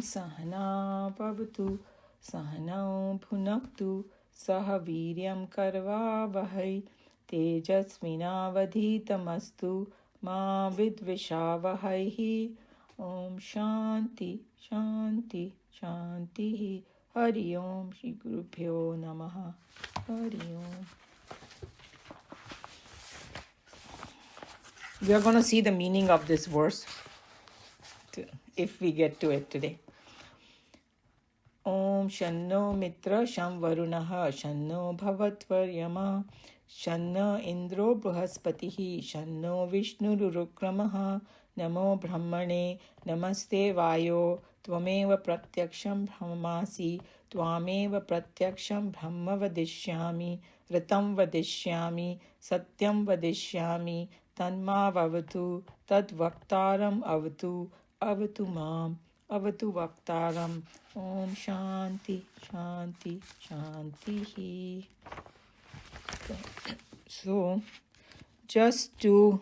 सहना भवतु सहनौ भुनक्तु सह वीर्यं करवावहै तेजस्विनावधीतमस्तु मा विद्विषावहै. ओम शांति शांति शांति. Hari Om. Shri Guru Pyo Namaha. Hari Om. We are going to see the meaning of this verse if we get to it today. Om Shanno Mitra Sham Varunaha Shanno Bhavatvaryama Shanno Indro Bruhaspatihi Shanno Vishnu Rurukramaha Namo Brahmane Namaste Vayo Tvameva Pratyaksham Brahmasi Tvameva Pratyaksham Brahma Vadishyami Ritam Vadishyami Satyam Vadishyami Tanma Vavatu Tad Vaktaram Avatu Avatu Mam Avatu Vaktaram. Om Shanti Shanti Shanti. So just to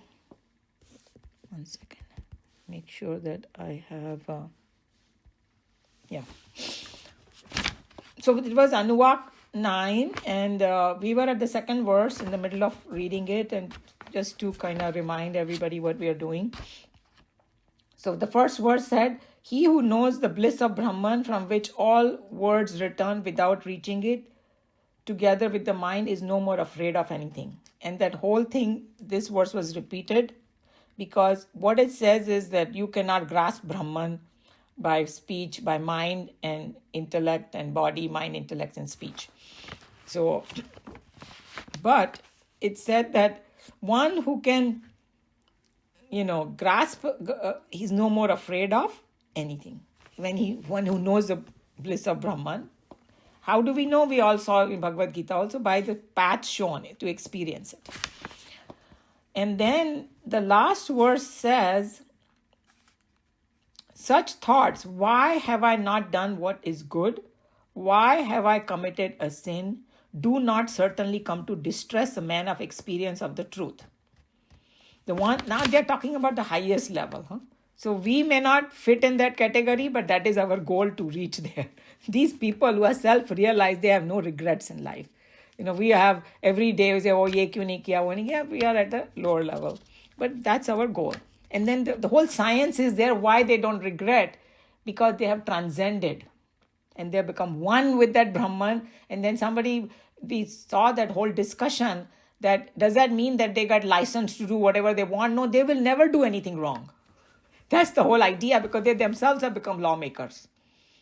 1 second, make sure that I have so it was Anuvak 9 and we were at the second verse in the middle of reading it, and just to kind of remind everybody what we are doing. So the first verse said, he who knows the bliss of Brahman from which all words return without reaching it, together with the mind, is no more afraid of anything. And that whole thing, this verse was repeated because what it says is that you cannot grasp Brahman by speech, by mind and intellect and body, mind, intellect and speech. So, but it said that one who can, grasp, he's no more afraid of anything. One who knows the bliss of Brahman. How do we know? We all saw in Bhagavad Gita also, by the path shown to experience it. And then the last verse says, such thoughts, why have I not done what is good? Why have I committed a sin? Do not certainly come to distress a man of experience of the truth. Now they're talking about the highest level. So we may not fit in that category, but that is our goal, to reach there. These people who are self-realized, they have no regrets in life. We have every day, we say, oh, ye kyun nahi kiya, wo nahi kiya. We are at a lower level. But that's our goal. And then the whole science is there, why they don't regret, because they have transcended. And they have become one with that Brahman. And then we saw that whole discussion, that does that mean that they got licensed to do whatever they want? No, they will never do anything wrong. That's the whole idea, because they themselves have become lawmakers.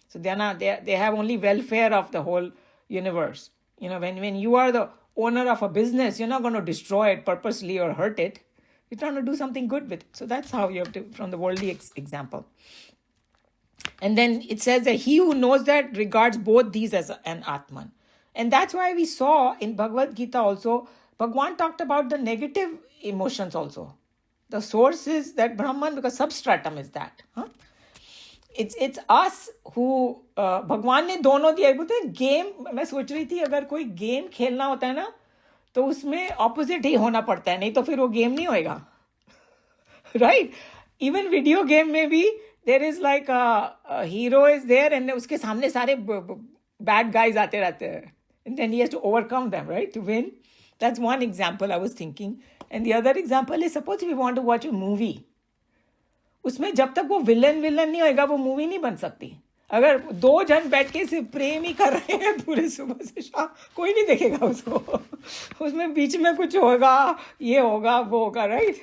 So they have only welfare of the whole universe. When you are the owner of a business, you're not going to destroy it purposely or hurt it. You're trying to do something good with it. So that's how you have to, from the worldly example. And then it says that he who knows that regards both these as an Atman. And that's why we saw in Bhagavad Gita also, Bhagwan talked about the negative emotions also. The source is that Brahman, because substratum is that. It's us who, भगवान ने दोनों दिया. बोलते हैं game, मैं सोच रही थी अगर कोई गेम खेलना होता है ना, तो उसमें ऑपोजिट ही होना पड़ता है, नहीं तो फिर वो गेम नहीं होएगा. Right? Even video game में भी there is like a hero is there and उसके सामने सारे bad guys आते रहते हैं. And then he has to overcome them, right? To win. That's one example I was thinking. And the other example is, suppose we want to watch a movie. उसमें जब तक वो विलन नहीं होएगा, वो मूवी नहीं बन सकती. अगर दो जन बैठ के सिर्फ प्रेम ही कर रहे हैं पूरे सुबह से शाम, कोई नहीं देखेगा उसको. उसमें बीच में कुछ होगा, ये होगा, वो होगा, right?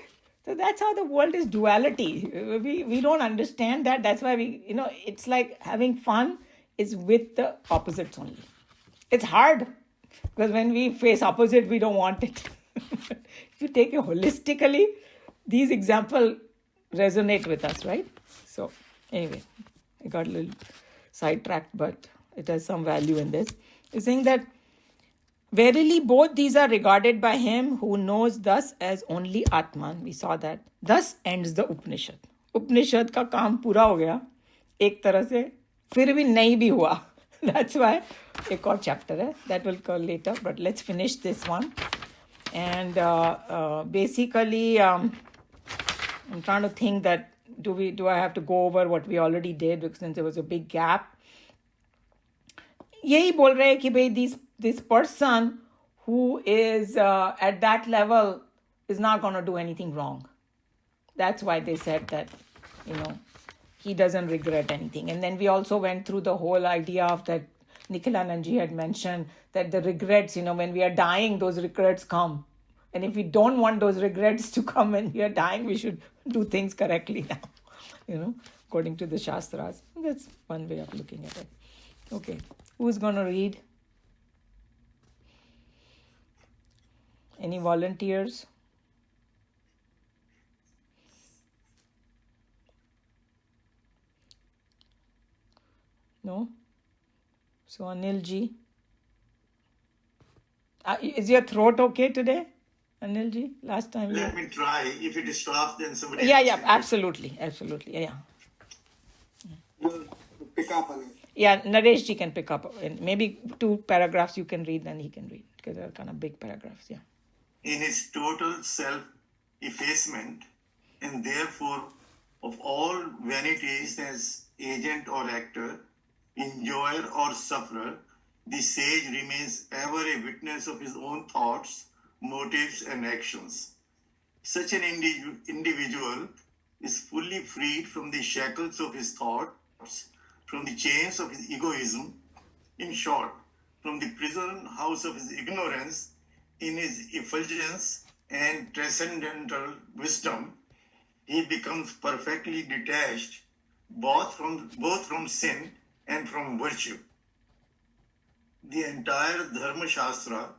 So that's how the world is duality. We don't understand that. That's why it's like having fun is with the opposites only. It's hard because when we face opposite, we don't want it. If you take it holistically, these examples resonate with us, right? So anyway, I got a little sidetracked, but it has some value in this. It's saying that verily both these are regarded by him who knows thus as only Atman. We saw that. Thus ends the Upanishad. Upanishad का काम पूरा हो गया एक तरह से, फिर भी नहीं भी हुआ. That's why एक और chapter है, that will come later, but let's finish this one. And basically I'm trying to think that do I have to go over what we already did, because since there was a big gap? यही बोल रहे हैं कि भाई this person who is at that level is not going to do anything wrong. That's why they said that, he doesn't regret anything. And then we also went through the whole idea of that Nikhilanandji had mentioned, that the regrets, when we are dying, those regrets come. And if we don't want those regrets to come when we are dying, we should do things correctly now, according to the Shastras. That's one way of looking at it. Okay, who's going to read? Any volunteers? No? So Anilji. Is your throat okay today, Anilji? Last time Let me try. If it stops, then somebody Yeah, else yeah, can absolutely. Yeah. You pick up on it. Yeah, Nareshji can pick up. And maybe 2 paragraphs you can read, then he can read, because they're kind of big paragraphs, yeah. In his total self-effacement, and therefore of all vanities as agent or actor, enjoyer or sufferer, the sage remains ever a witness of his own thoughts, motives, and actions. Such an individual is fully freed from the shackles of his thoughts, from the chains of his egoism, in short, from the prison house of his ignorance. In his effulgence and transcendental wisdom, he becomes perfectly detached both from sin and from virtue. The entire Dharma Shastra,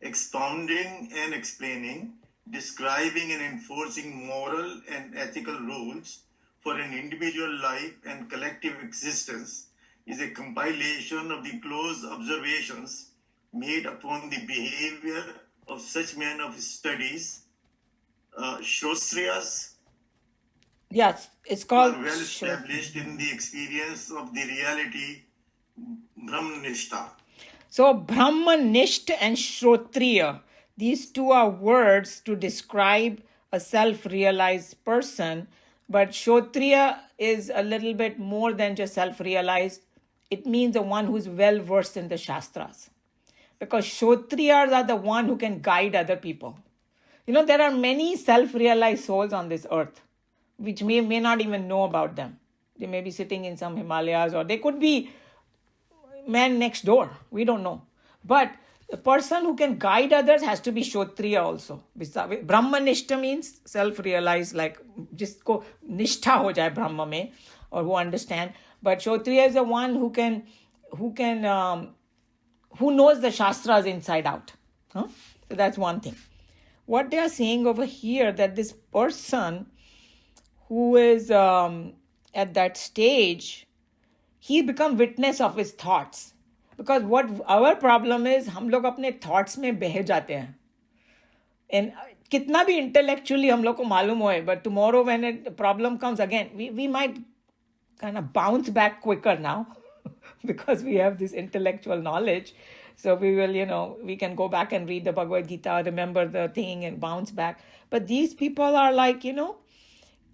expounding and explaining, describing and enforcing moral and ethical rules for an individual life and collective existence, is a compilation of the close observations made upon the behavior of such men of studies, Shrotriyas, Yes, it's who are called well established in the experience of the reality Brahmanishta. So Brahmanisht and Shrotriya, these 2 are words to describe a self-realized person, but Shrotriya is a little bit more than just self-realized. It means the one who's well versed in the Shastras. Because Shrotriyas are the one who can guide other people. There are many self-realized souls on this earth, which may not even know about them. They may be sitting in some Himalayas, or they could be man next door. We don't know. But the person who can guide others has to be Shrotriya also. Brahmanishta means self-realized, like just ko nishtha ho jaye Brahma mein, or who understand. But Shrotriya is the one who knows the Shastras inside out. So that's one thing. What they are saying over here, that this person who is at that stage, he become witness of his thoughts. Because what our problem is, हम लोग अपने thoughts में बह जाते हैं. And कितना भी intellectually हम लोग को मालूम होए, but tomorrow when a problem comes again, we might kind of bounce back quicker now because we have this intellectual knowledge. So we will, we can go back and read the Bhagavad Gita, remember the thing and bounce back. But these people are like,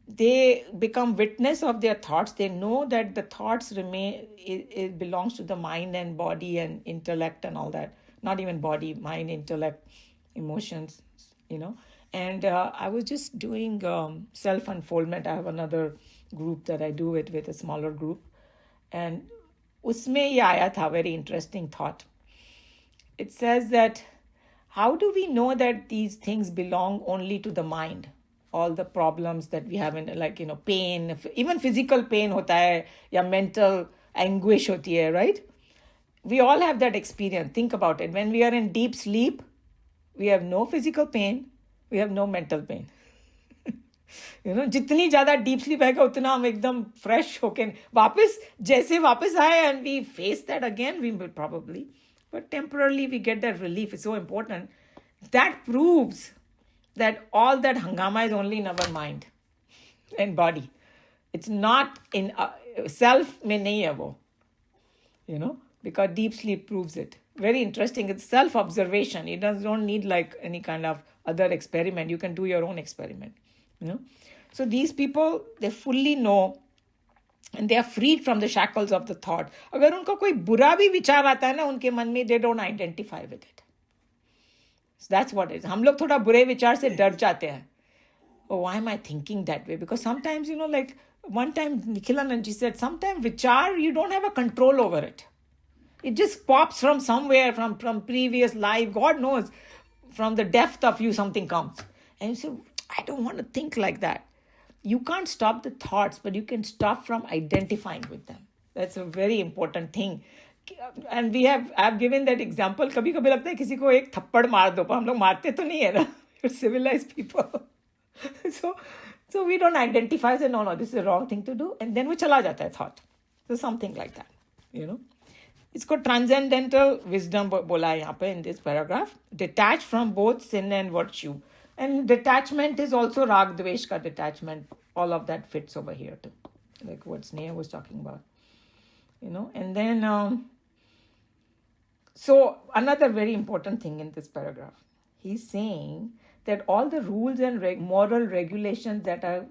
they become witness of their thoughts. They know that the thoughts remain, it belongs to the mind and body and intellect and all that. Not even body, mind, intellect, emotions, And I was just doing self-unfoldment. I have another group that I do it with, a smaller group. And usme ye aaya tha, very interesting thought. It says that, how do we know that these things belong only to the mind? All the problems that we have in, like, pain, even physical pain hota hai, ya mental anguish hoti hai, right? We all have that experience. Think about it. When we are in deep sleep, we have no physical pain, we have no mental pain. जितनी ज़्यादा deep sleep आएगा उतना हम एकदम fresh होके जैसे वापस आए, and we face that again, we will probably, but temporarily we get that relief. It's so important. That proves that all that hangama is only in our mind and body. It's not in self mein nahi hai wo, because deep sleep proves it. Very interesting. It's self-observation. It don't need like any kind of other experiment. You can do your own experiment, So these people, they fully know and they are freed from the shackles of the thought. अगर उनको कोई बुरा भी विचार आता है ना उनके मन में, they don't identify with it. So that's what it is. हम लोग थोड़ा बुरे विचार से डर जाते हैं. Oh, why am I thinking that way? Because sometimes, like one time Nikhilanand ji said, sometimes vichar, you don't have a control over it. It just pops from somewhere, from previous life. God knows, from the depth of you, something comes. And you say, I don't want to think like that. You can't stop the thoughts, but you can stop from identifying with them. That's a very important thing. And I've given that example. कभी कभी लगता है किसी को एक थप्पड़ मार दो, पर हम लोग मारते तो नहीं है ना. We're civilized people. So we don't identify, say, no, this is the wrong thing to do. And then we chala jata hai thought. So something like that, It's called transcendental wisdom bola hai yahan pe in this paragraph. Detached from both sin and virtue. And detachment is also rag dvesh ka detachment. All of that fits over here too. Like what Sneha was talking about. And then, so another very important thing in this paragraph. He's saying that all the rules and moral regulations that are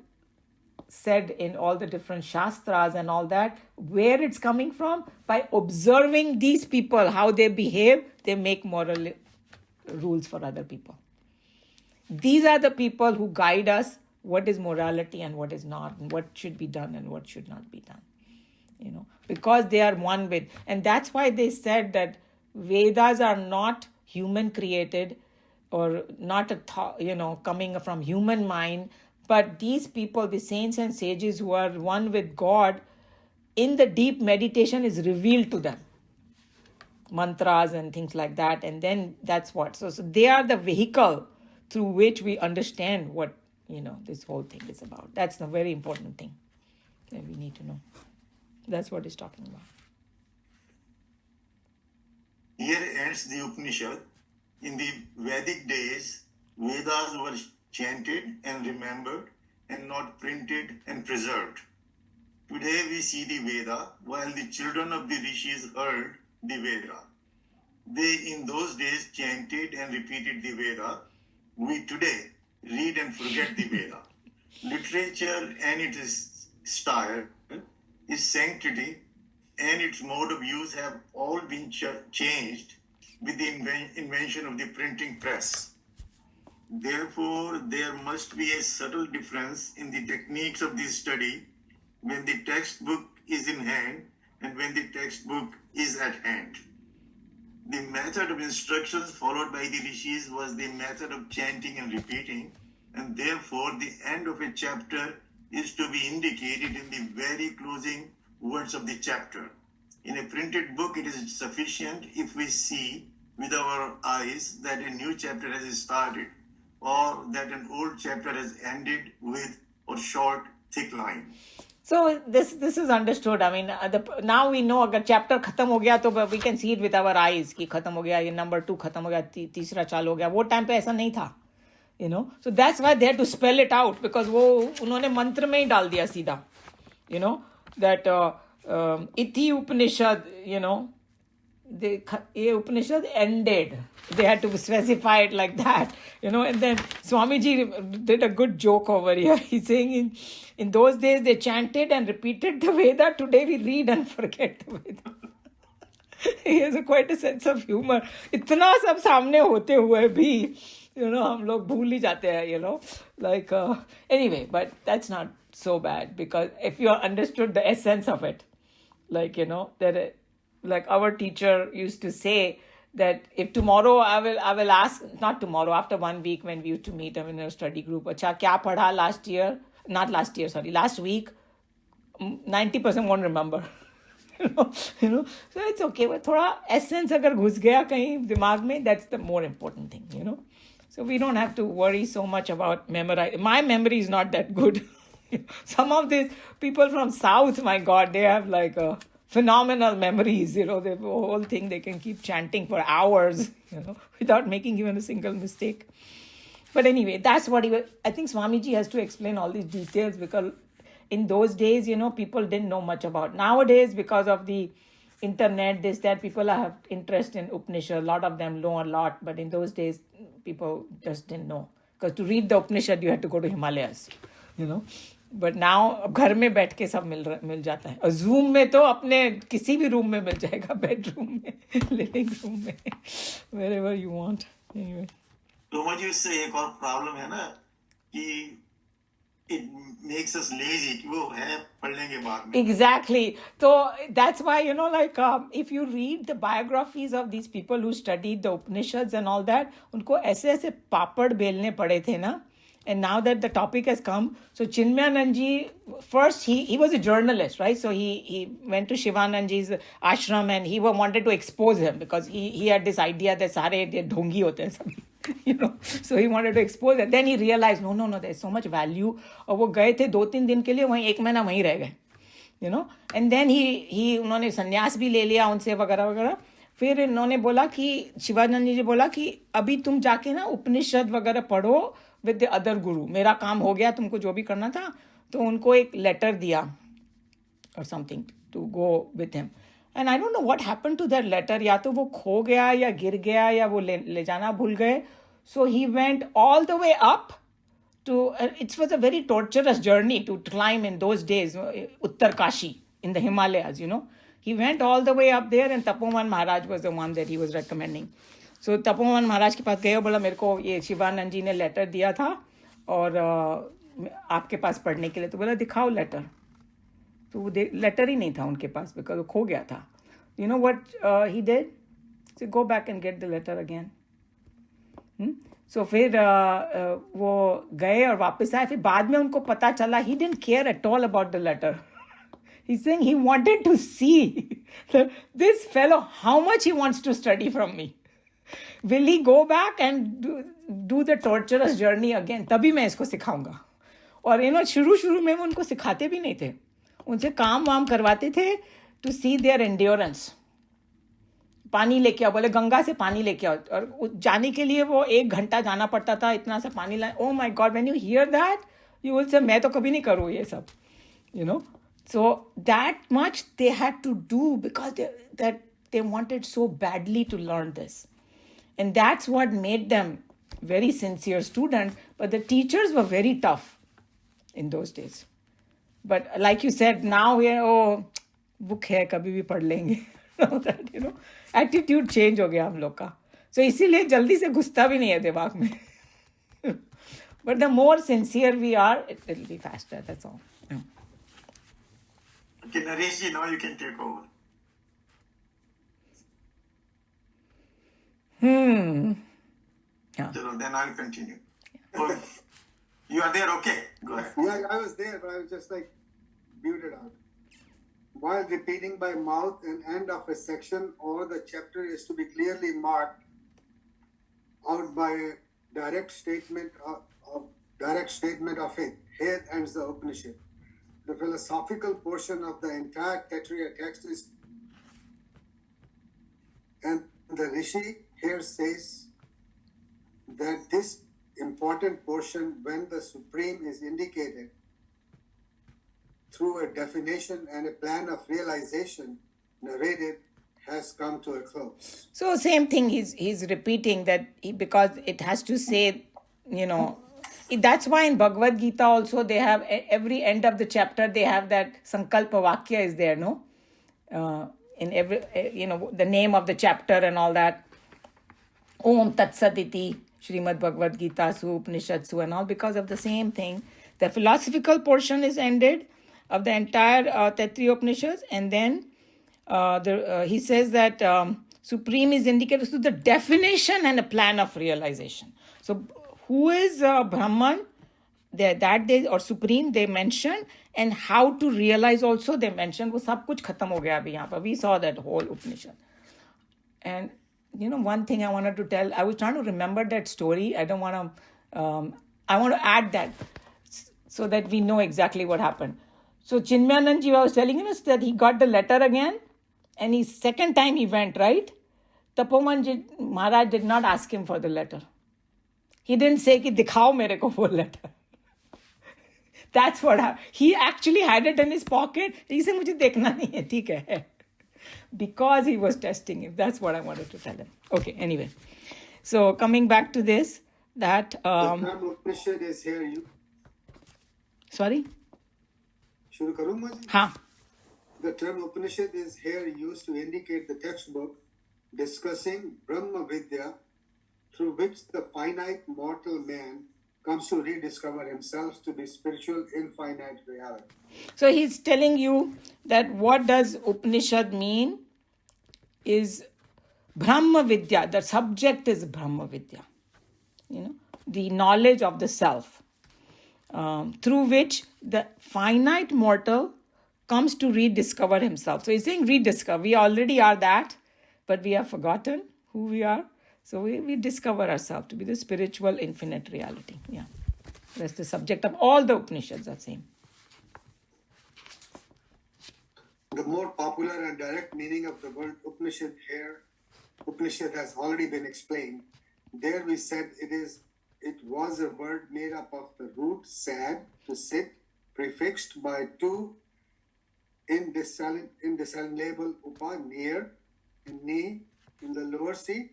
said in all the different shastras and all that, where it's coming from, by observing these people, how they behave, they make moral rules for other people. These are the people who guide us what is morality and what is not, and what should be done and what should not be done. Because they are one with, and that's why they said that Vedas are not human created or not coming from human mind, but these people, the saints and sages who are one with God, in the deep meditation is revealed to them. Mantras and things like that. And then that's what. So they are the vehicle through which we understand what, this whole thing is about. That's the very important thing that we need to know. That's what he's talking about. Here ends the Upanishad. In the Vedic days, Vedas were chanted and remembered and not printed and preserved. Today we see the Veda while the children of the rishis heard the Veda. They in those days chanted and repeated the Veda. We today read and forget the Veda. Literature and its style, its sanctity, and its mode of use have all been changed with the invention of the printing press. Therefore, there must be a subtle difference in the techniques of this study when the textbook is in hand and when the textbook is at hand. The method of instructions followed by the rishis was the method of chanting and repeating, and therefore the end of a chapter is to be indicated in the very closing words of the chapter. In a printed book, it is sufficient if we see with our eyes that a new chapter has started or that an old chapter has ended with a short, thick line. So this is understood. I mean, now we know अगर chapter खत्म हो गया तो we can see it with our eyes कि खत्म हो गया, ये number 2 खत्म हो गया, तीसरा चालू हो गया. वो time पे ऐसा नहीं था, So that's why they had to spell it out because वो उन्होंने मंत्र में ही डाल दिया सीधा, that Ithi Upanishad, the Upanishad ended. They had to specify it like that, and then Swamiji did a good joke over here. He's saying in those days they chanted and repeated the Veda. Today we read and forget the Veda. He has quite a sense of humor. इतना सब सामने होते हुए भी, हम लोग भूल ही जाते हैं, like, anyway, but that's not so bad because if you understood the essence of it, like, that, like our teacher used to say that if tomorrow I will ask, not tomorrow, after 1 week when we used to meet in a study group, अच्छा क्या पढ़ा last week, 90% won't remember. So it's okay, but थोड़ा essence अगर घुस गया कहीं दिमाग में, that's the more important thing, So we don't have to worry so much about memorizing. My memory is not that good. Some of these people from South, my God, they have like phenomenal memories, the whole thing, they can keep chanting for hours, without making even a single mistake. But anyway, that's what I think Swamiji has to explain all these details because in those days, people didn't know much about. Nowadays, because of the internet, this, that, people have interest in Upanishad. A lot of them know a lot, but in those days, people just didn't know. Because to read the Upanishad, you had to go to Himalayas. you know. But now अब घर में बैठ के सब मिल जाता है, और zoom में तो अपने किसी भी रूम में मिल जाएगा, बेडरूम में, लिविंग रूम में, wherever you want. Anyway. तो मुझे इससे एक और प्रॉब्लम है ना कि it makes us lazy कि वो है पढ़ लेंगे बाद में. Exactly. So that's why, you know, like if you read the biographies of these people who studied the Upanishads and all that, उनको ऐसे ऐसे पापड़ बेलने पड़े थे ना. And now that the topic has come, so Chinmayanand ji, first he was a journalist, right? So he went to Shivanand ji's ashram and he wanted to expose him because he had this idea that सारे ढोंगी होते हैं सभी. You know, so he wanted to expose it. Then he realized, no, there's so much value. और वो गए थे 2-3 दिन के लिए, वहीं 1 महीना वहीं रह गए, you know. And then उन्होंने संन्यास भी ले लिया उनसे वगैरह वगैरह. फिर इन्होंने बोला कि शिवानंद जी बोला कि अभी तुम जाके ना उपनिषद वगैरह पढ़ो विद द अदर गुरु. मेरा काम हो गया, तुमको जो भी करना था. तो उनको एक लेटर दिया और something to go with him. And I don't know what happened to that letter. या तो वो खो गया या गिर गया या वो ले जाना भूल गए. So he went all the way up to it was a very torturous journey to climb in those days, Uttarkashi in the Himalayas, you know. He went all the way up there and Tapovan Maharaj was the one that he was recommending. So Tapovan Maharaj के पास गए और बोला मेरे को ये शिवानंद जी ने letter दिया था और आपके पास पढ़ने के लिए. तो बोला दिखाओ लेटर. तो वो लेटर ही नहीं था उनके पास बिकॉज वो खो गया था. You know what he did? So go back and get the letter again. So फिर वो गए और वापस आए. फिर बाद में उनको पता चला he didn't care at all about the letter. He's saying he wanted to see this fellow how much he wants to study from me. Will he go back and do the torturous journey again? तभी मैं इसको सिखाऊंगा. और you know शुरू में वो उनको सिखाते भी नहीं थे, उनसे काम वाम करवाते थे to see their endurance. पानी लेके आओ, बोले गंगा से पानी लेके आओ. और जाने के लिए वो 1 घंटा जाना पड़ता था, इतना सा पानी लाए. Oh my God, when you hear that, you will say मैं तो कभी नहीं करूँ ये सब, you know. So that much they had to do because they wanted so badly to learn this. And that's what made them very sincere students. But the teachers were very tough in those days. But like you said, now we are, book है कभी भी पढ़ लेंगे. That, you know, attitude change हो गया हम लोग का. So इसीलिए जल्दी से घुसता भी नहीं है दिमाग में. But the more sincere we are, it will be faster. That's all. Yeah. Okay, Naresh ji, now you can take over. Yeah. So then I'll continue. Oh, you are there? Okay, go ahead. Yeah, I was there, but I was just like muted out. While repeating by mouth an end of a section or the chapter is to be clearly marked out by a direct statement of it. Here ends the Upanishad. The philosophical portion of the entire Taittiriya text is, and the Rishi here says that this important portion, when the Supreme is indicated through a definition and a plan of realization narrated, has come to a close. So same thing he's repeating that because it has to say, you know, that's why in Bhagavad Gita also they have every end of the chapter they have that Sankalpa Vakya is there, no? In every, you know, the name of the chapter and all that. Om Tat Sat Iti, Srimad Bhagavad Gita, Su Upanishadsu and all, because of the same thing. The philosophical portion is ended of the entire Taittiriya Upanishads, and then he says that Supreme is indicated through the definition and a plan of realization. So who is Brahman, that they, or Supreme, they mention, and how to realize also they mention. वो सब कुछ खत्म हो गया अभी यहाँ पर. We saw that whole Upanishad. And you know, one thing I wanted to tell, I was trying to remember that story. I don't want to, I want to add that so that we know exactly what happened. So Chinmayanand ji, I was telling you that he got the letter again, and his second time he went, right? Tapovan ji Maharaj did not ask him for the letter. He didn't say कि दिखाओ मेरे को वो letter. That's what happened. He actually had it in his pocket. He said मुझे देखना नहीं है, ठीक है. Because he was testing him. That's what I wanted to tell him. Okay, anyway. So coming back to this, that the term Upanishad is here Sorry? शुरू करूं मैं जी? हाँ. The term Upanishad is here used to indicate the textbook discussing Brahma Vidya, through which the finite mortal man comes to rediscover himself to be spiritual infinite reality. So he's telling you that what does Upanishad mean is Brahma Vidya. The subject is Brahma Vidya. The knowledge of the self, through which the finite mortal comes to rediscover himself. So he's saying rediscover. We already are that, but we have forgotten who we are. So we discover ourselves to be the spiritual infinite reality. Yeah. That's the subject of all the Upanishads are saying. The more popular and direct meaning of the word Upanishad here, Upanishad has already been explained. There we said it was a word made up of the root sad, to sit, prefixed by two indissoluble upa, near, and ni in the lower seat.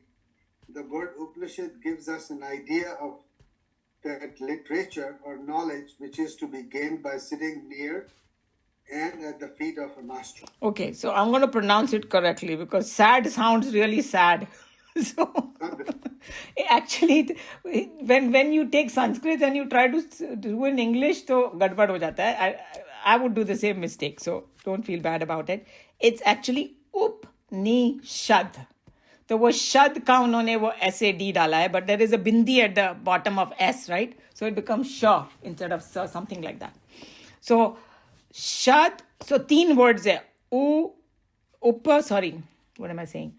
The word Upanishad gives us an idea of that literature or knowledge which is to be gained by sitting near and at the feet of a master. Okay, so I'm going to pronounce it correctly because sad sounds really sad. So actually, when you take Sanskrit and you try to do in English, तो गड़बड़ हो जाता है. I would do the same mistake, so don't feel bad about it. It's actually Upnishad. तो वो शद का उन्होंने वो SAD डाला है, but there is a bindi at the bottom of S, right? So it becomes sha instead of sa, something like that. So shad, so 3 words है. Sorry, what am I saying?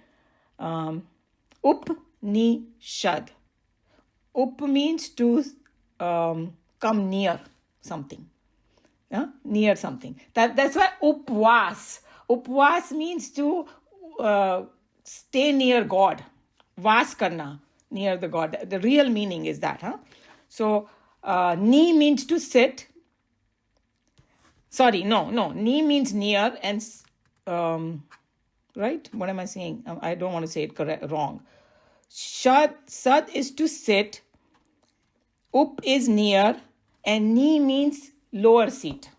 Upnishad. Up means to come near something. Near something. That's why upvas. Upvas means to stay near God. Vas karna, near the God. The real meaning is that. So, ni means to sit. Sorry, no. Ni means near and, right? What am I saying? I don't want to say it wrong. Sad is to sit. Up is near. And ni means lower seat.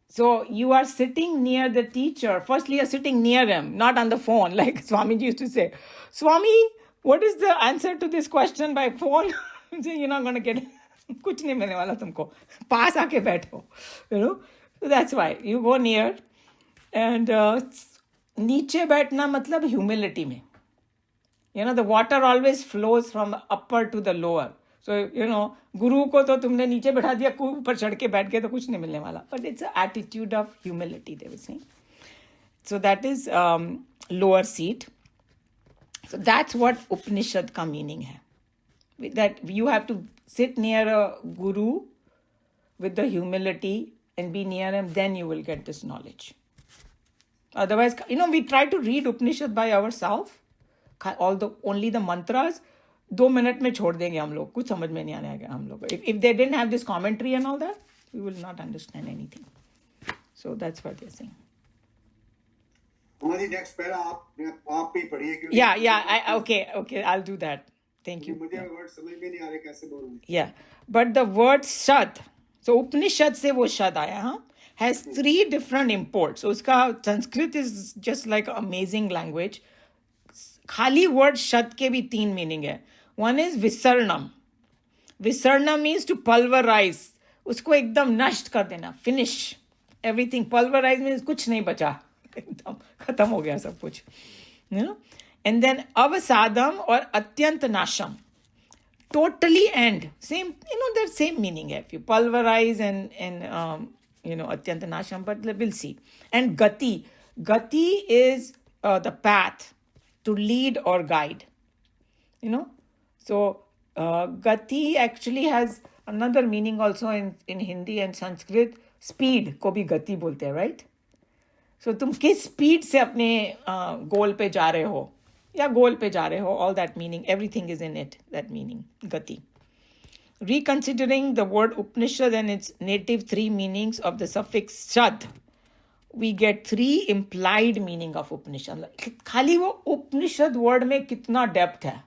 So you are sitting near the teacher. Firstly, you're sitting near him, not on the phone, like Swamiji used to say. Swami, what is the answer to this question by phone? You're not going to get कुछ नहीं मिलने वाला तुमको. पास आके बैठो. So that's why you go near. And नीचे बैठना मतलब humility में. The water always flows from upper to the lower. So, guru ko to tumne niche बैठा दिया, ऊपर चढ़ के बैठ गए तो कुछ नहीं मिलने वाला. But it's an attitude of humility, they were saying. So that is lower seat. So that's what Upanishad ka meaning hai. That you have to sit near a guru with the humility and be near him, then you will get this knowledge. Otherwise, we try to read Upanishad by ourselves. Only the mantras, 2 minutes में छोड़ देंगे हम लोग. कुछ समझ में नहीं आने आएगा हम लोग. If they didn't have this commentary and all that, we will not understand anything. So that's what they're saying. हमारी next पैरा आप भी पढ़िए. Yeah. Okay. I'll do that. Thank you. मुझे word समझ में नहीं आ रहे कैसे बोलूं. Yeah, but the word shad, so Upanishad से वो shad आया, has 3 different imports. So उसका Sanskrit is just like amazing language. खाली word shad के भी 3 meaning है. One is visarnam. Visarnam means to pulverize. उसको एकदम नष्ट कर देना. Finish. Everything. Pulverize means कुछ नहीं बचा. एकदम खत्म हो गया सब कुछ. And then avasadam or atyant nasham. Totally end. Same, the same meaning. If you pulverize and atyant nasham, but we'll see. And gati. Gati is the path to lead or guide. So gati actually has another meaning also in Hindi and Sanskrit. Speed को भी गति बोलते हैं, right? So तुम किस speed से अपने goal पे जा रहे हो या goal पे जा रहे हो, all that meaning, everything is in it, that meaning, gati. Reconsidering the word Upanishad and its native 3 meanings of the suffix shad, we get 3 implied meaning of Upanishad. खाली वो Upanishad word में कितना depth है,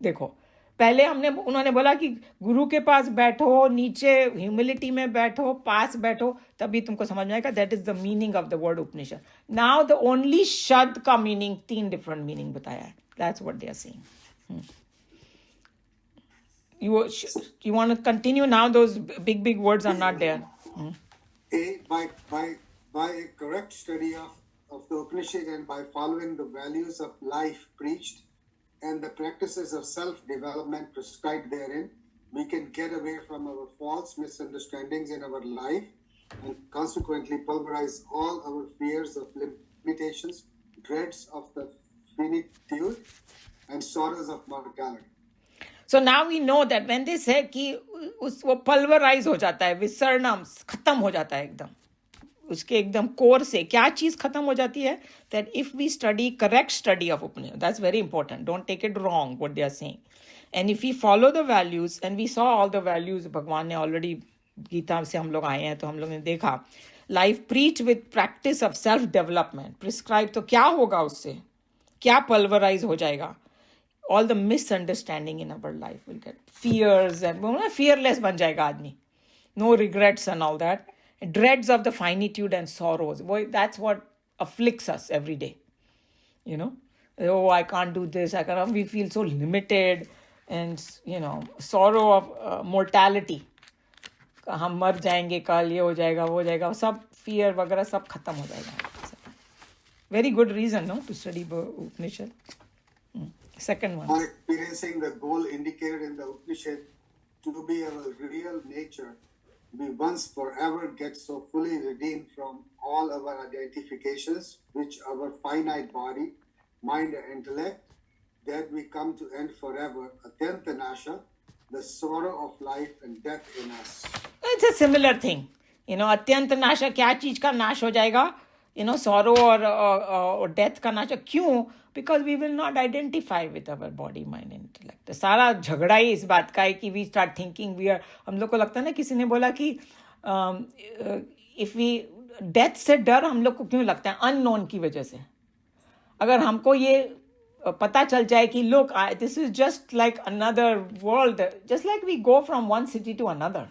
देखो. पहले उन्होंने बोला कि गुरु के पास बैठो, नीचे ह्यूमिलिटी में बैठो, पास बैठो, तभी तुमको समझ में आएगा. That is the meaning of the word Upanishad. Now the only शब्द का मीनिंग 3 डिफरेंट मीनिंग बताया है. That's what they are saying. You want to continue now? Those big words are not there. By a correct study of the Upanishad and by following the values of life preached and the practices of self-development prescribed therein, we can get away from our false misunderstandings in our life and consequently pulverize all our fears of limitations, dreads of the finitude, and sorrows of mortality. So now we know that when they say कि वो pulverize हो जाता है, विसर्णम खत्म हो जाता है एकदम, उसके एकदम कोर से क्या चीज खत्म हो जाती है? That if we study correct study of Upanishad, that's very important. Don't take it wrong what they are saying. And if we follow the values, and we saw all the values, भगवान ने already Gita से हम लोग आए हैं तो हम लोग ने देखा, life preach with practice of self development, prescribe, तो क्या होगा उससे? क्या pulverize हो जाएगा? All the misunderstanding in our life will get fears and fearless ban jayega aadmi. No regrets and all that. Dreads of the finitude and sorrows. Boy, that's what afflicts us every day. You know, oh, I can't do this. I can't. We feel so limited, and sorrow of mortality. हम मर जाएंगे कल, ये हो जाएगा, वो हो जाएगा, सब fear वगैरह सब खत्म हो जाएगा. Very good reason, no, to study Upanishad. Second one. By experiencing the goal indicated in the Upanishad to be our real nature, we once forever get so fully redeemed from all our identifications, which our finite body, mind, and intellect, that we come to end forever, atyanta nasha, the sorrow of life and death in us. It's a similar thing. अत्यंत नाश, क्या चीज का नाश हो जाएगा? Sorrow or death का नाश. क्यों? Because we will not identify with our body, mind, intellect. सारा झगड़ा ही इस बात का है कि we start thinking we are. हम लोग को लगता है ना, किसी ने बोला कि if we death से डर हम लोग को क्यों लगता है? unknown की वजह से. अगर हमको ये पता चल जाए कि look, this is just like another world, just like we go from one city to another.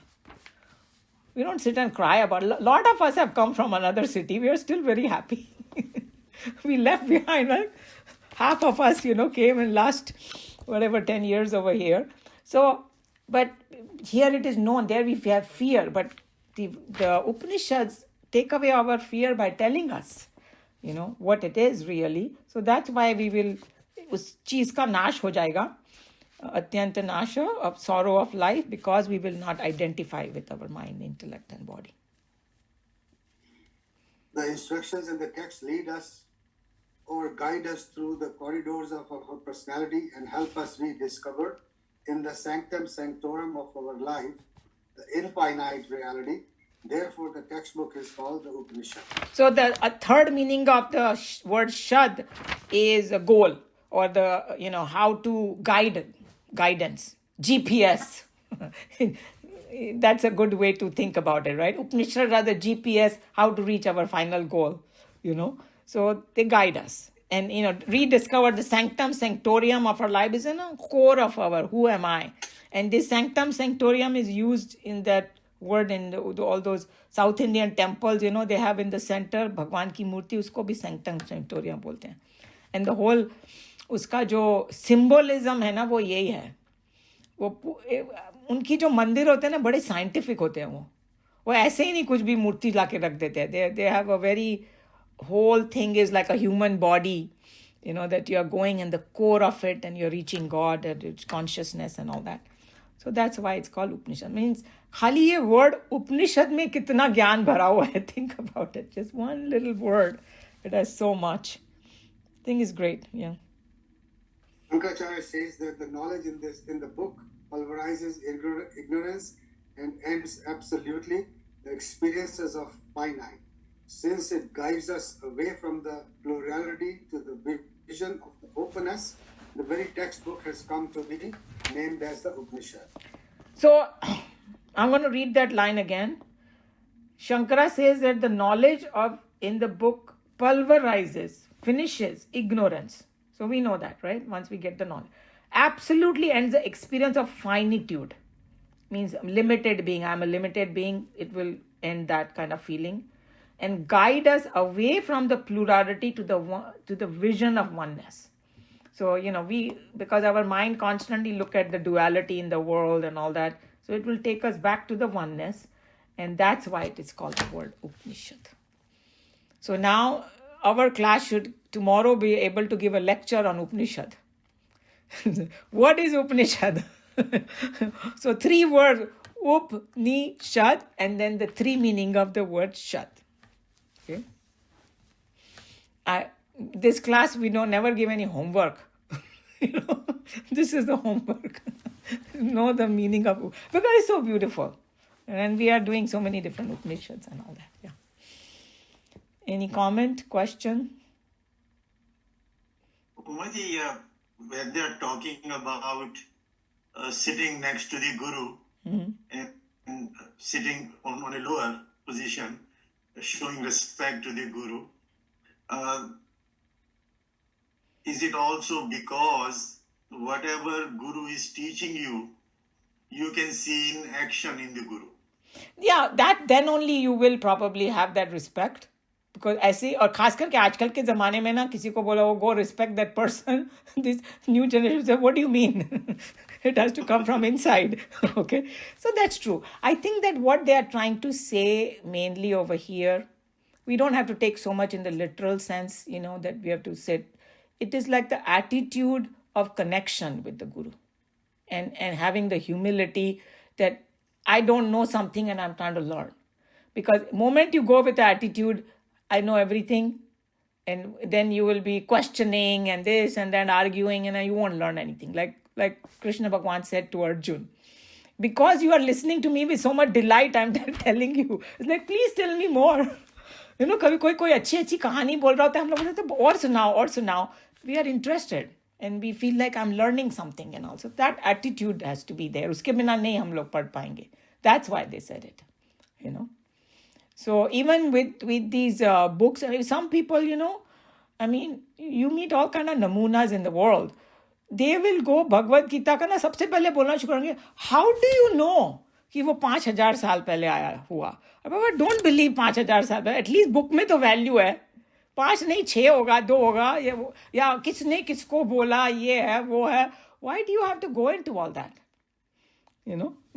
We don't sit and cry about it. A lot of us have come from another city. We are still very happy. We left behind, right? Half of us, came in last, 10 years over here. So, but here it is known. There we have fear. But the Upanishads take away our fear by telling us, what it is really. So that's why we will, उस चीज का नाश हो जाएगा. Atyanta nasha, of sorrow of life, because we will not identify with our mind, intellect, and body. The instructions in the text lead us or guide us through the corridors of our personality and help us rediscover in the sanctum sanctorum of our life the infinite reality. Therefore, the textbook is called the Upanishad. So a third meaning of the word shad is a goal, or the, how to guidance, GPS. That's a good way to think about it, right? Upanishad are the GPS, how to reach our final goal, So they guide us. And, rediscover the sanctum sanctorium of our life is in the core of our, who am I? And this sanctum sanctorium is used in that word in all those South Indian temples, they have in the center, Bhagwan ki murti, usko bhi sanctum sanctorium bolte hain. And the whole, उसका जो symbolism है ना, वो यही है. वो उनकी जो मंदिर होते हैं ना, बड़े साइंटिफिक होते हैं. वो ऐसे ही नहीं कुछ भी मूर्ति ला के रख देते हैं. They have a very, whole thing is like a human body, that you are going in the core of it and you're reaching God and its consciousness and all that. So that's why it's called Upanishad. Means खाली ये word Upanishad में कितना ज्ञान भरा हुआ है. Think about it. Just one little word. It has so much. Thing is great. Yeah. Shankaracharya says that the knowledge in the book pulverizes ignorance and ends absolutely the experiences of finite, since it guides us away from the plurality to the vision of the openness. The very textbook has come to be named as the Upanishad. So I'm going to read that line again. Shankara says that the knowledge in the book pulverizes, finishes ignorance. So we know that, right? Once we get the knowledge. absolutely ends the experience of finitude. Means limited being. I'm a limited being. It will end that kind of feeling, and guide us away from the plurality to the vision of oneness. So we, because our mind constantly look at the duality in the world and all that, so it will take us back to the oneness, and that's why it is called the word Upanishad. So now our class should tomorrow be able to give a lecture on Upanishad. What is Upanishad? So 3 words, Upanishad, and then the 3 meaning of the word shad. Okay. This class we don't never give any homework. This is the homework. Know the meaning of, because it's so beautiful, and we are doing so many different Upanishads and all that. Yeah. Any comment, question? Umaji, when they are talking about sitting next to the Guru and sitting on a lower position, showing respect to the Guru, is it also because whatever Guru is teaching you, you can see in action in the Guru? Yeah, that then only you will probably have that respect. Because ऐसे, और खास करके आजकल के ज़माने में ना किसी को बोला वो go respect that person, this new generation say, what do you mean? It has to come from inside. Okay, so that's true. I think that what they are trying to say mainly over here, we don't have to take so much in the literal sense, that we have to sit. It is like the attitude of connection with the Guru, and having the humility that I don't know something and I'm trying to learn. Because the moment you go with the attitude, I know everything, and then you will be questioning and this and then arguing, and you won't learn anything. Like Krishna Bhagwan said to Arjun, because you are listening to me with so much delight, I'm telling you. It's like, please tell me more. कभी कोई अच्छी कहानी बोल रहा होता है, हम लोग बोलते हैं और सुनाओ. We are interested and we feel like I'm learning something, and also that attitude has to be there. उसके बिना नहीं हम लोग पढ़ पाएंगे. That's why they said it. So even with these books, some people, I mean, you meet all kind of namunas in the world. They will go Bhagavad Gita का ना सबसे पहले बोलना शुरू करेंगे, how do you know कि वो 5,000 साल पहले आया हुआ? अब don't believe 5,000 साल पहले. At least book में तो value है. 5 नहीं 6 होगा, 2 होगा, या किसने किसको बोला, ये है वो है. Why do you have to go into all that?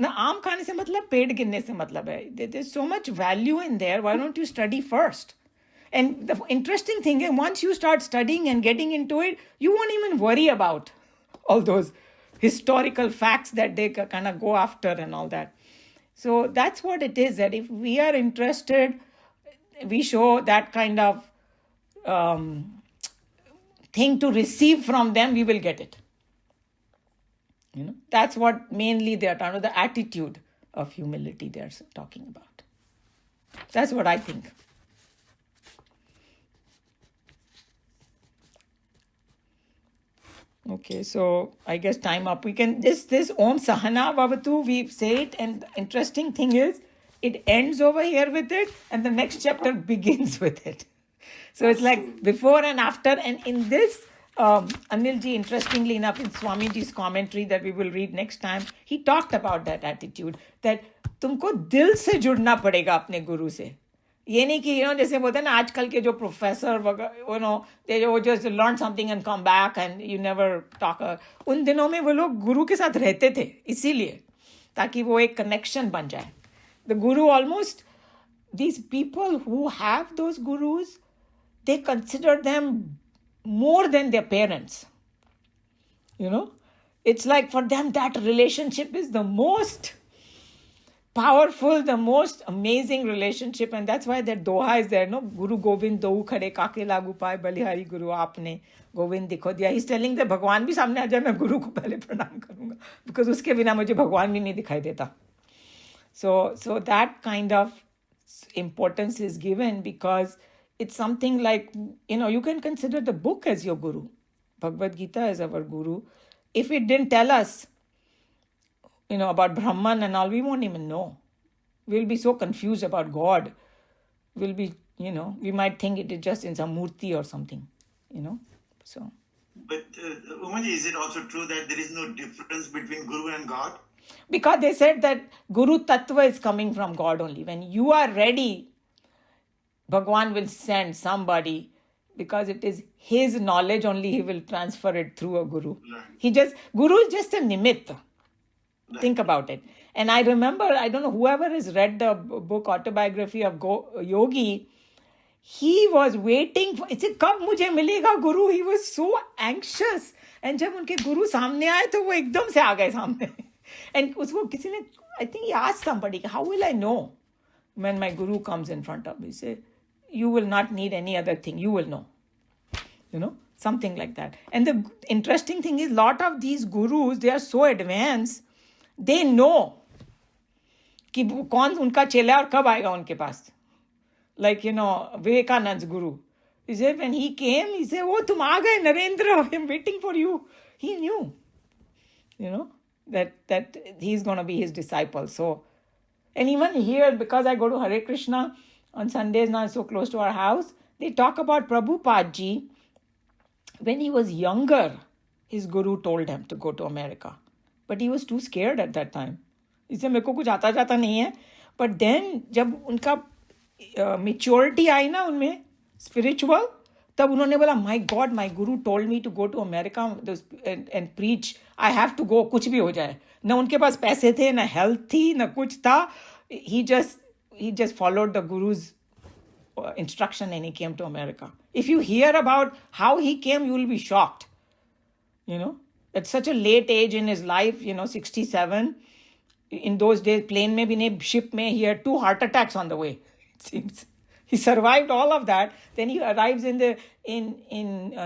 ना आम खाने से मतलब पेड़ गिनने से मतलब है. There's so much value in there. Why don't you study first? And the interesting thing is, once you start studying and getting into it, you won't even worry about all those historical facts that they kind of go after and all that. So that's what it is, that if we are interested, we show that kind of thing to receive from them, we will get it. That's what mainly they are talking about, the attitude of humility they are talking about. That's what I think. Okay, so I guess time up. We can, this Om Sahana Bhavatu, we say it, and the interesting thing is, it ends over here with it, and the next chapter begins with it. So it's like before and after, and in this, Anilji, interestingly enough, in Swamiji's commentary that we will read next time, he talked about that attitude, that तुमको दिल से जुड़ना पड़ेगा अपने गुरु से. ये नहीं कि जैसे बोलते हैं ना आजकल के जो professor they just learn something and come back and you never talk. उन दिनों में वो लोग गुरु के साथ रहते थे, इसीलिए ताकि वो एक connection बन जाए. The guru, almost these people who have those gurus, they consider them more than their parents. It's like for them that relationship is the most powerful, the most amazing relationship, and that's why that doha is there, no? Guru Govind dohu khade kake lagu paye balihari Guru aapne Govind dikho diya. He's telling that Bhagwan bhi samne aa jaye, main Guru ko pehle pranam karunga, because uske bina mujhe Bhagwan bhi nahi dikhai deta. So that kind of importance is given because it's something like, you can consider the book as your guru. Bhagavad Gita as our guru. If it didn't tell us, about Brahman and all, we won't even know. We'll be so confused about God. We'll be, we might think it is just in some murti or something, So But Umaji, is it also true that there is no difference between Guru and God? Because they said that Guru Tattva is coming from God only. When you are ready, Bhagwan will send somebody, because it is his knowledge only he will transfer it through a guru. Right. Guru is just a nimitta. Right. Think about it. And I remember, I don't know, whoever has read the book Autobiography of Yogi, he was waiting for, it's कब मुझे मिलेगा गुरु. He was so anxious. And जब उनके गुरु सामने आए तो वो एकदम से आ गए सामने. And उसको किसी ने, I think he asked somebody, how will I know when my guru comes in front of me? He said, you will not need any other thing. You will know. You know, something like that. And the interesting thing is, lot of these gurus, they are so advanced, they know कि कौन उनका चेला और कब आएगा उनके पास. Like, you know, Vivekanand's guru. He said, when he came, he said, oh, tum aa gaye, Narendra, I'm waiting for you. He knew, you know, that he's going to be his disciple. So, and even here, because I go to Hare Krishna on Sundays now, so close to our house, they talk about Prabhupada Ji. When he was younger, his guru told him to go to America. But he was too scared at that time. He said, मेरे को कुछ आता जाता नहीं है. But then, जब उनका maturity आई ना उनमें, spiritual, तब उन्होंने बोला, my God, my guru told me to go to America and preach. I have to go, कुछ भी हो जाए. ना उनके पास पैसे थे, ना health थी, ना कुछ था. He just followed the guru's instruction and he came to America. If you hear about how he came, you will be shocked. You know, at such a late age in his life, 67. In those days, plane mein bhi nahi, ship mein, he had 2 heart attacks on the way, it seems. He survived all of that. Then he arrives in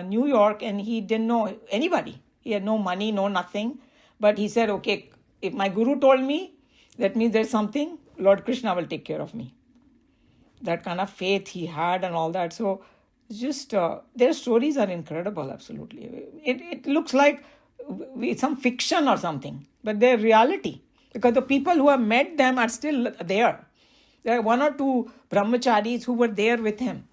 New York and he didn't know anybody. He had no money, no nothing. But he said, okay, if my guru told me, that means there's something, Lord Krishna will take care of me. That kind of faith he had and all that. So it's just, their stories are incredible, absolutely. It looks like some fiction or something, but they're reality. Because the people who have met them are still there. There are 1 or 2 brahmacharis who were there with him.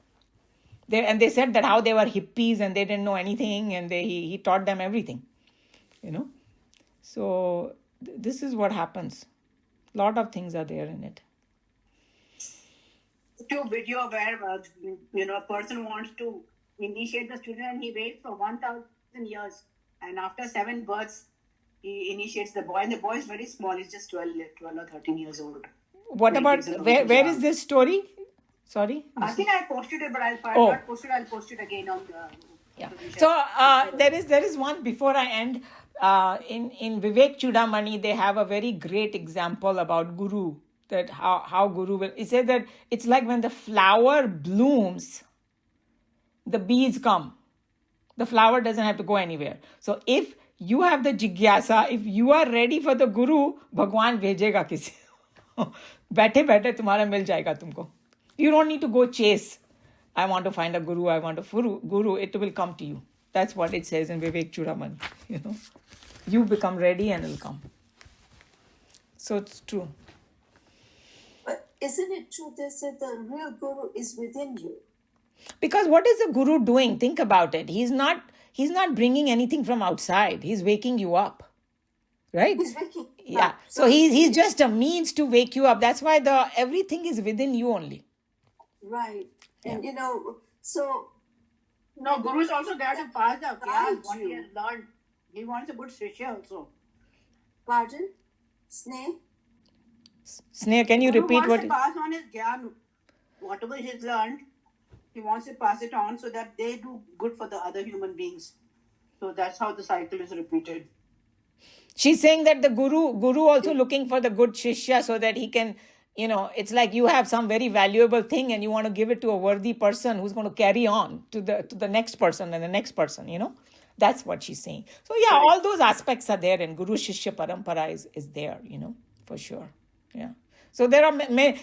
And they said that how they were hippies and they didn't know anything, and he taught them everything. You know? So this is what happens. A lot of things are there in it. To video where a person wants to initiate the student and he waits for 1,000 years, and after 7 births he initiates the boy, and the boy is very small. He's just 12 or 13 years old. What about where is this story? Sorry, I think I posted it, but I'll post it again on the. Yeah. So there is one before I end. In Vivek Chudamani, they have a very great example about Guru. That how Guru will. He said that it's like when the flower blooms, the bees come. The flower doesn't have to go anywhere. So if you have the jigyasa, if you are ready for the Guru, Bhagwan भेजेगा किसी. बैठे बैठे तुम्हारा मिल जाएगा तुमको. You don't need to go chase. I want to find a guru. I want a guru. It will come to you. That's what it says in Vivek Chudamani. You become ready and it'll come. So it's true. But isn't it true they said the real guru is within you? Because what is the guru doing? Think about it. He's not bringing anything from outside. He's waking you up. Right? He's waking Yeah. up. So he's just a means to wake you up. That's why everything is within you only. Right. And so No, Guru is also there to pass the Guide what he you. has learned. He wants a good shishya also. pardon, Sneh? Sneha, can you Guru repeat wants what? to pass on his gyan, whatever he has learned. He wants to pass it on so that they do good for the other human beings. So that's how the cycle is repeated. She's saying that the guru also looking for the good shishya so that he can, it's like you have some very valuable thing and you want to give it to a worthy person who's going to carry on to the next person and the next person, That's what she's saying. So yeah, all those aspects are there, and Guru Shishya Parampara is there, for sure. Yeah. So there are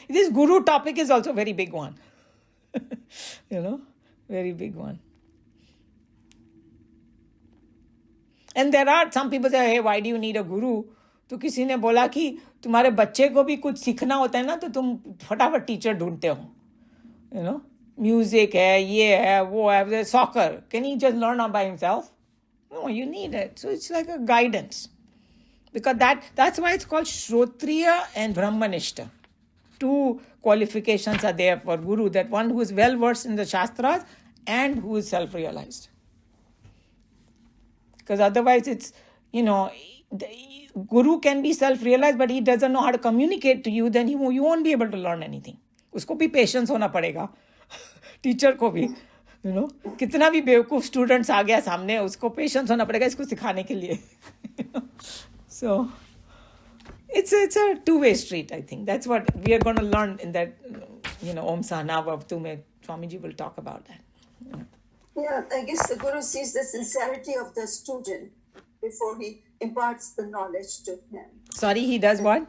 this Guru topic is also a very big one. Very big one. And there are some people say, hey, why do you need a guru? तो किसी ने बोला कि तुम्हारे बच्चे को भी कुछ सीखना होता है ना, तो तुम फटाफट टीचर ढूंढते हो. Music है, ये है, वो है, soccer. Can he just learn by himself? No, you need it. So it's like a guidance. Because that's why it's called Shrotriya and Brahmanishta. Two qualifications are there for Guru, that one who is well versed in the Shastras and who is self-realized. Because otherwise it's, the Guru can be self-realized, but he doesn't know how to communicate to you, then you won't be able to learn anything. उसको भी patience होना पड़ेगा. Teacher को भी, कितना भी बेवकूफ students आ गया सामने, उसको पेशेंस होना पड़ेगा इसको सिखाने के लिए. So it's a two-way street, I think. That's what we are going to learn in that, Om Sahana Bhavatu mein. Swamiji will talk about that. Yeah, I guess the Guru sees the sincerity of the student before he imparts the knowledge to him. Sorry, he does what?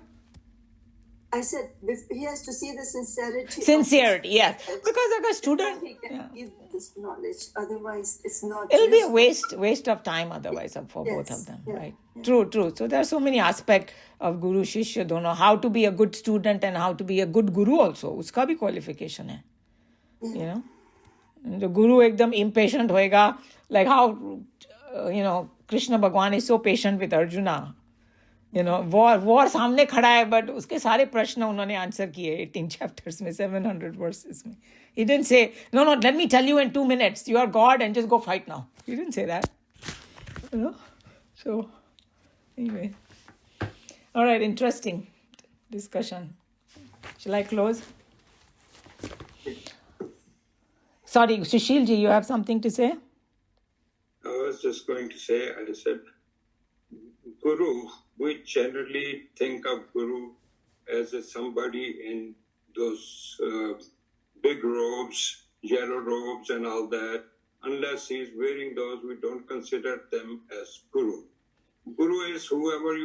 I said he has to see the sincerity. Sincerity, yes. Because like a student, He can give this knowledge. Otherwise, it's not. it'll be a useful. waste of time otherwise for both Yes, of them, yeah, right? yeah. True. So there are so many aspects of Guru Shishya dono, how to be a good student and how to be a good Guru also. Uska bhi qualification hai. The Guru ekdam impatient hoega, like how, Krishna Bhagwan is so patient with Arjuna. War सामने खड़ा है, but उसके सारे प्रश्न उन्होंने answer किए 18 chapters में, 700 verses में. He didn't say, no, let me tell you in 2 minutes, you are God and just go fight now. He didn't say that. So, anyway. All right, interesting discussion. Shall I close? Sorry, Sushil ji, you have something to say? I was just going to say, I said, Guru, we generally think of Guru as somebody in those big robes, yellow robes and all that. Unless he's wearing those, we don't consider them as Guru. Guru is whoever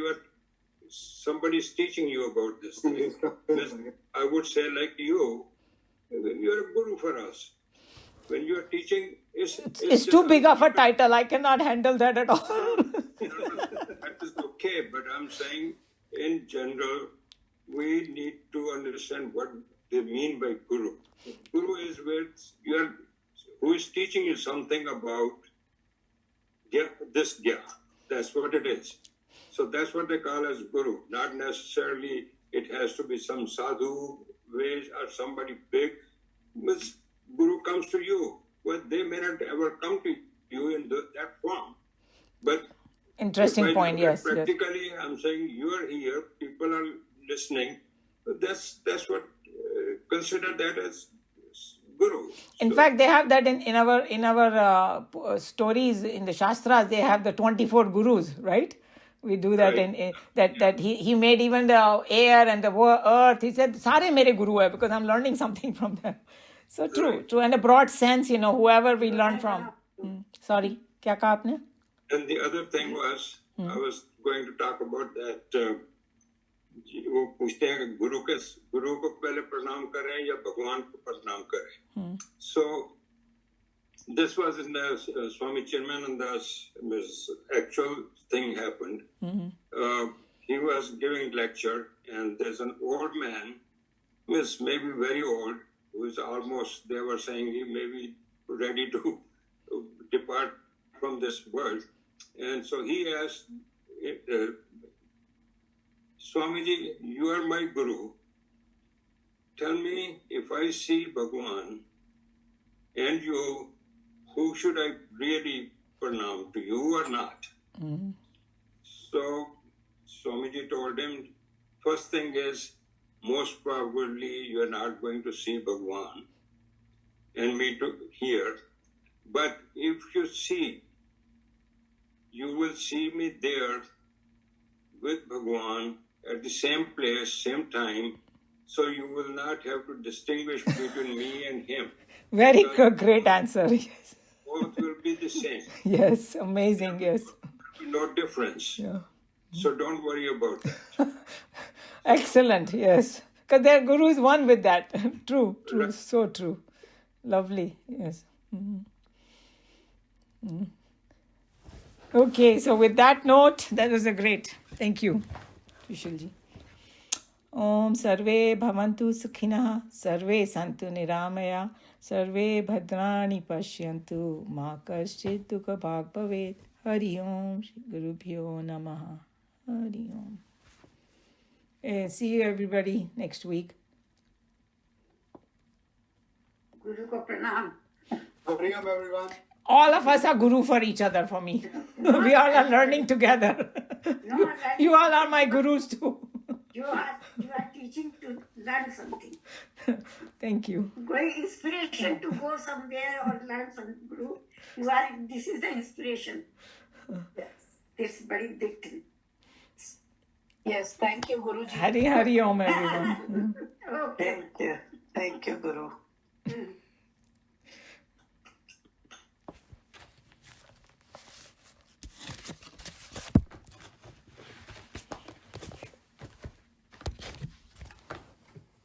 somebody's teaching you about this thing. I would say like you're a Guru for us. When you're teaching, it's too big of a title. I cannot handle that at all. That is okay, but I'm saying in general, we need to understand what they mean by Guru. Guru is who is teaching you something about this Gya. That's what it is. So that's what they call as Guru. Not necessarily it has to be some sadhu way or somebody big. Guru comes to you. Well, they may not ever come to you in that form. But interesting point, yes. Practically, I'm saying you are here, people are listening. That's what, consider that as Guru. In fact, they have that in our stories in the Shastras, they have the 24 Gurus, right? We do that Right. that he made even the air and the earth. He said, "Sare mere Guru hai," because I'm learning something from them. So true. In a broad sense, whoever we learn from. Sorry, क्या कहा आपने? And the other thing was, I was going to talk about that. वो पूछते हैं कि गुरु को पहले प्रणाम करें या भगवान को प्रणाम करें. So this was in the Swami Chinmayananda's actual thing happened. He was giving lecture, and there's an old man who is maybe very old, who is almost, they were saying he may be ready to depart from this world. And so he asked, Swamiji, you are my Guru. Tell me, if I see Bhagwan and you, who should I really pranam, to you or not? So Swamiji told him, first thing is, most probably you are not going to see Bhagwan and me to hear. But if you see, you will see me there with Bhagwan at the same place, same time, so you will not have to distinguish between me and him. Very great answer. Yes. Both will be the same. Yes, amazing. Yes. No difference. Yeah. So don't worry about that. Excellent. Yes, because their Guru is one with that. True. So true. Lovely. Yes. Okay, so with that note, that was a great. Thank you, Vishulji. Om Sarve Bhavantu Sukhinah, Sarve Santu Niramaya, Sarve Bhadrani Pashyantu, Ma Kaschit Dukha Bhag Bhavet. Hari Om. Shri Guru Pyo Namaha. Hari Om. See you everybody next week. Guru ko pranam. Hari Om, everyone. All of us are guru for each other for me. We all are learning together. No, that You all are my gurus too. you are teaching to learn something. Thank you. Going inspiration to go somewhere or learn some guru. This is the inspiration. Yes. It's very big thing. Yes, thank you, Guruji. Hari Hari Om everyone. Okay. Thank you, Guru.